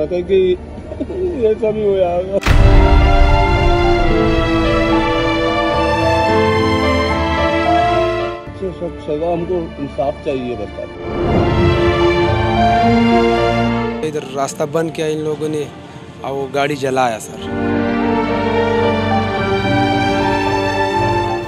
ना कि ऐसा भी होया सब सजा, हमको इंसाफ चाहिए बता। इधर रास्ता बंद किया इन लोगों ने और वो गाड़ी जलाया सर।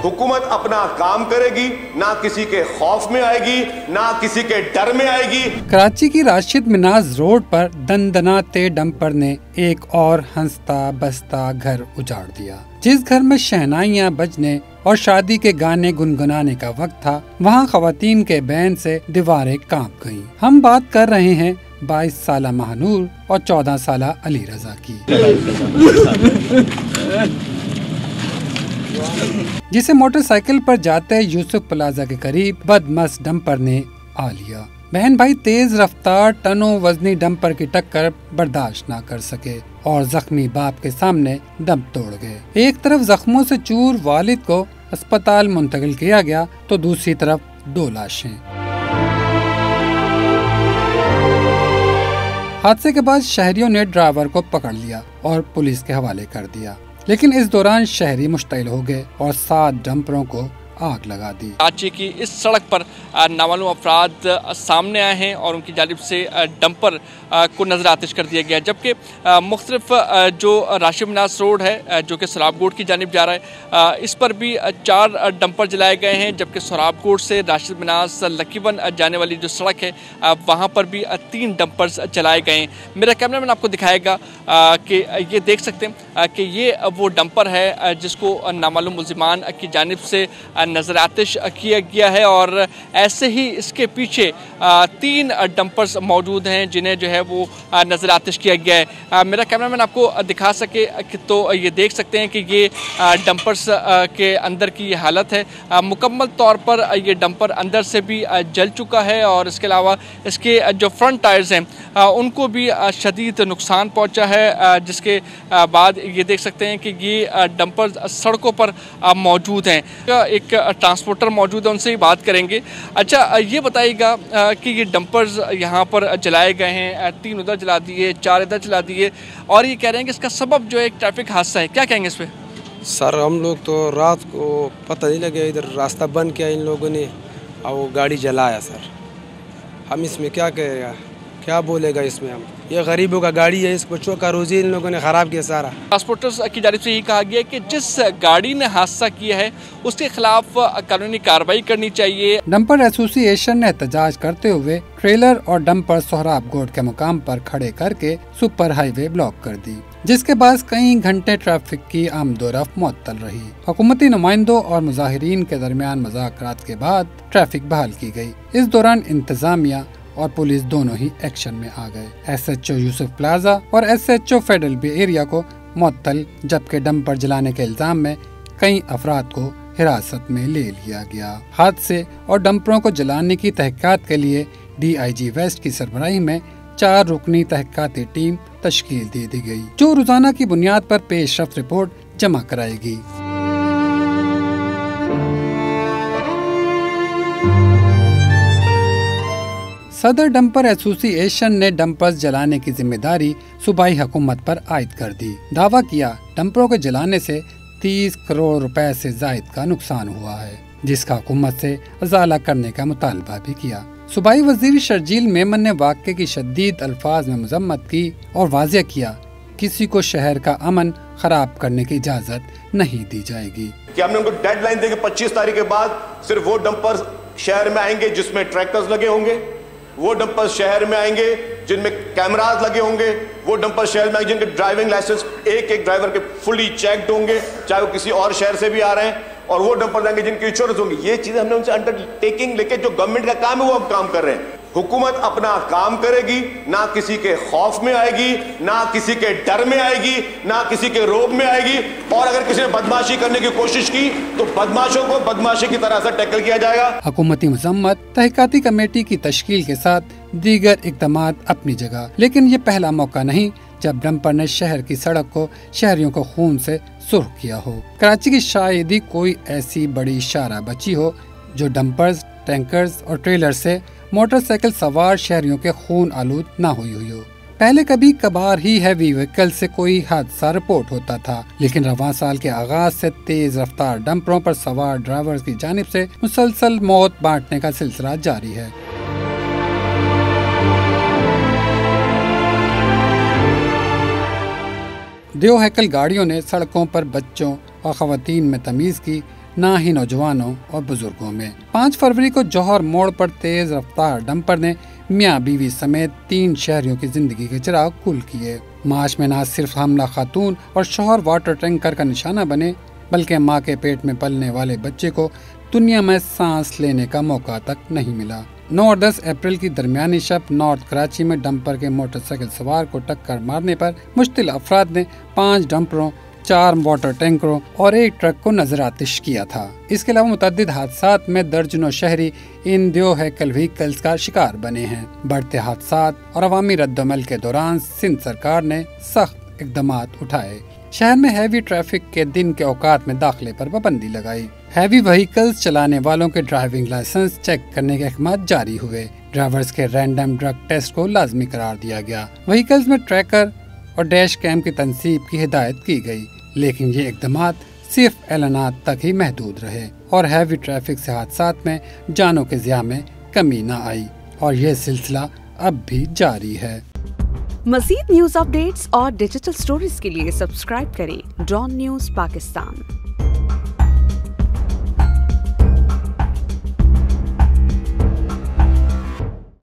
हुकूमत अपना काम करेगी, ना किसी के खौफ में आएगी, ना किसी के डर में आएगी। कराची की राशिद मिनाज रोड पर दनदनाते डंपर ने एक और हंसता बसता घर उजाड़ दिया। जिस घर में शहनाइयाँ बजने और शादी के गाने गुनगुनाने का वक्त था, वहाँ खवातीन के बैन से दीवारें कांप गईं। हम बात कर रहे हैं 22 साला महानूर और 14 साला अली रजा की, जिसे मोटरसाइकिल पर जाते यूसुफ प्लाजा के करीब बदमस्त डंपर ने आ लिया। बहन भाई तेज रफ्तार टनों वजनी डंपर की टक्कर बर्दाश्त न कर सके और जख्मी बाप के सामने दम तोड़ गए। एक तरफ जख्मों से चूर वालिद को अस्पताल मुंतकिल किया गया तो दूसरी तरफ 2 लाशें। हादसे के बाद शहरियों ने ड्राइवर को पकड़ लिया और पुलिस के हवाले कर दिया, लेकिन इस दौरान शहरी मुश्तइल हो गए और 7 डंपरों को आग लगा दी। कराची की इस सड़क पर नामालूम अफराद सामने आए हैं और उनकी जानिब से डंपर को नजर आतिश कर दिया गया, जबकि मुख्तलिफ जो राशिद मिनाज रोड है जो कि सराबकोट की जानिब जा रहा है, इस पर भी 4 डंपर जलाए गए हैं, जबकि सराबकोट से राशिद मिनाज लकीवन जाने वाली जो सड़क है वहाँ पर भी 3 डंपर्स जलाए गए हैं। मेरा कैमरामैन आपको दिखाएगा कि ये देख सकते हैं कि ये वो डंपर है जिसको नामालूम मुल्जिमान की जानिब से नजर आतिश किया गया है और ऐसे ही इसके पीछे 3 डंपर्स मौजूद हैं जिन्हें जो है वो नजर आतिश किया गया है। मेरा कैमरामैन आपको दिखा सके तो ये देख सकते हैं कि ये डंपर्स के अंदर की ये हालत है। मुकम्मल तौर पर ये डंपर अंदर से भी जल चुका है और इसके अलावा इसके जो फ्रंट टायर्स हैं उनको भी शदीद नुकसान पहुंचा है, जिसके बाद ये देख सकते हैं कि ये डंपर सड़कों पर मौजूद हैं। एक ट्रांसपोर्टर मौजूद है, उनसे ही बात करेंगे। अच्छा, ये बताइएगा कि ये डंपर्स यहाँ पर जलाए गए हैं, 3 उधर जला दिए, 4 इधर जला दिए और ये कह रहे हैं कि इसका सबब जो है एक ट्रैफिक हादसा है, क्या कहेंगे इस पर? सर हम लोग तो रात को पता नहीं लगे, इधर रास्ता बंद किया इन लोगों ने और वो गाड़ी जलाया सर। हम इसमें क्या कहेगा, क्या बोलेगा इसमें हम? ये गरीबों का गाड़ी है, इस बच्चों का रोजी इन लोगों ने ख़राब किया सारा। ट्रांसपोर्टर्स की जानिब से यही कहा गया कि जिस गाड़ी ने हादसा किया है उसके खिलाफ कानूनी कार्रवाई करनी चाहिए। डंपर एसोसिएशन ने एहतजाज करते हुए ट्रेलर और डंपर सोहराबकोट के मुकाम पर खड़े करके सुपर हाईवे ब्लॉक कर दी, जिसके बाद कई घंटे ट्रैफिक की आमदोरफ्त मुअत्तल रही। हुकूमती नुमाइंदों और मुजाहिरीन के दरमियान मुज़ाकरात के बाद ट्रैफिक बहाल की गई। इस दौरान इंतजामिया और पुलिस दोनों ही एक्शन में आ गए। SHO यूसुफ प्लाजा और SHO फेडरल बे एरिया को मुअत्तल, जबकि डंपर जलाने के इल्जाम में कई अफराद को हिरासत में ले लिया गया। हादसे और डंपरों को जलाने की तहकीकात के लिए DIG वेस्ट की सरबराही में 4 रुकनी तहकीकाती टीम तश्कील दे दी गई, जो रोजाना की बुनियाद पर पेशरफ्त रिपोर्ट जमा कराएगी। सदर डंपर एसोसिएशन ने डंपर्स जलाने की जिम्मेदारी सूबाई हुकूमत पर आयद कर दी। दावा किया डंपरों के जलाने से 30 करोड़ रुपए से जायद का नुकसान हुआ है, जिसका हुकूमत से अजाला करने का मुतालबा भी किया। सूबाई वजीर शर्जील मेमन ने वाक़े की शदीद अल्फाज में मजम्मत की और वाज़ेह किया किसी को शहर का अमन खराब करने की इजाज़त नहीं दी जाएगी। कि हमने उनको डेडलाइन दी कि 25 तारीख के बाद सिर्फ वो डंपर शहर में आएंगे जिसमें ट्रैक्टर्स लगे होंगे, वो डंपर शहर में आएंगे जिनमें कैमरास लगे होंगे, वो डंपर शहर में आएंगे जिनके ड्राइविंग लाइसेंस एक एक ड्राइवर के फुली चेक्ड होंगे, चाहे वो किसी और शहर से भी आ रहे हैं, और वो डंपर लाएंगे जिनकी इंश्योरेंस होंगी। ये चीजें हमने उनसे अंडरटेकिंग लेके, जो गवर्नमेंट का काम है वो हम काम कर रहे हैं। हुकूमत अपना काम करेगी, ना किसी के खौफ में आएगी, ना किसी के डर में आएगी, ना किसी के रोब में आएगी। और अगर किसी ने बदमाशी करने की कोशिश की तो बदमाशों को बदमाशी की तरह से टैकल किया जाएगा। हुकूमती मजम्मत, तहकीकाती कमेटी की तश्कील के साथ दीगर इक़दामात अपनी जगह, लेकिन ये पहला मौका नहीं जब डंपर ने शहर की सड़क को शहरियों को खून से सुर्ख किया हो। कराची की शायद ही कोई ऐसी बड़ी शारा बची हो जो डंपर्स, टैंकर्स और ट्रेलर से मोटरसाइकिल सवार शहरियों के खून आलूद ना हुई हो। पहले कभी कभार ही हैवी व्हीकल से कोई हादसा रिपोर्ट होता था, लेकिन रवां साल के आगाज से तेज रफ्तार डंपरों पर सवार ड्राइवर्स की जानिब से मुसलसल मौत बांटने का सिलसिला जारी है। दो हैकल गाड़ियों ने सड़कों पर बच्चों और खवातीन में तमीज की, ना ही नौजवानों और बुजुर्गों में। 5 फरवरी को जौहर मोड़ पर तेज रफ्तार डंपर ने मियाँ बीवी समेत 3 शहरियों की जिंदगी के चिराग कुल किए। माश में न सिर्फ हमला खातून और शौहर वाटर टैंकर का निशाना बने, बल्कि माँ के पेट में पलने वाले बच्चे को दुनिया में सांस लेने का मौका तक नहीं मिला। 9 और 10 अप्रैल की दरमियानी शब नॉर्थ कराची में डंपर के मोटरसाइकिल सवार को टक्कर मारने पर मुश्तिल अफराद ने 5 डंपरों, 4 वाटर टैंकरों और 1 ट्रक को नजर आतिश किया था। इसके अलावा मुतअद्दिद हादसात में दर्जनों शहरी इन दो हैकल व्हीकल्स का शिकार बने हैं। बढ़ते हादसात और अवामी रद्दमल के दौरान सिंध सरकार ने सख्त इक़दामात उठाए। शहर में हैवी ट्रैफिक के दिन के औकात में दाखिले पर पाबंदी लगाई। हैवी व्हीकल्स चलाने वालों के ड्राइविंग लाइसेंस चेक करने के अहकाम जारी हुए। ड्राइवर्स के रैंडम ड्रग टेस्ट को लाजमी करार दिया गया। व्हीकल्स में ट्रैकर और डैश कैम की तनसीब की हिदायत की गई, लेकिन ये इक़दामात सिर्फ ऐलानात तक ही महदूद रहे और हैवी ट्रैफिक से हादसात में जानों के ज़िया में कमी न आई और यह सिलसिला अब भी जारी है। मज़ीद न्यूज़ अपडेट्स और डिजिटल स्टोरीज के लिए सब्सक्राइब करें डॉन न्यूज़ पाकिस्तान।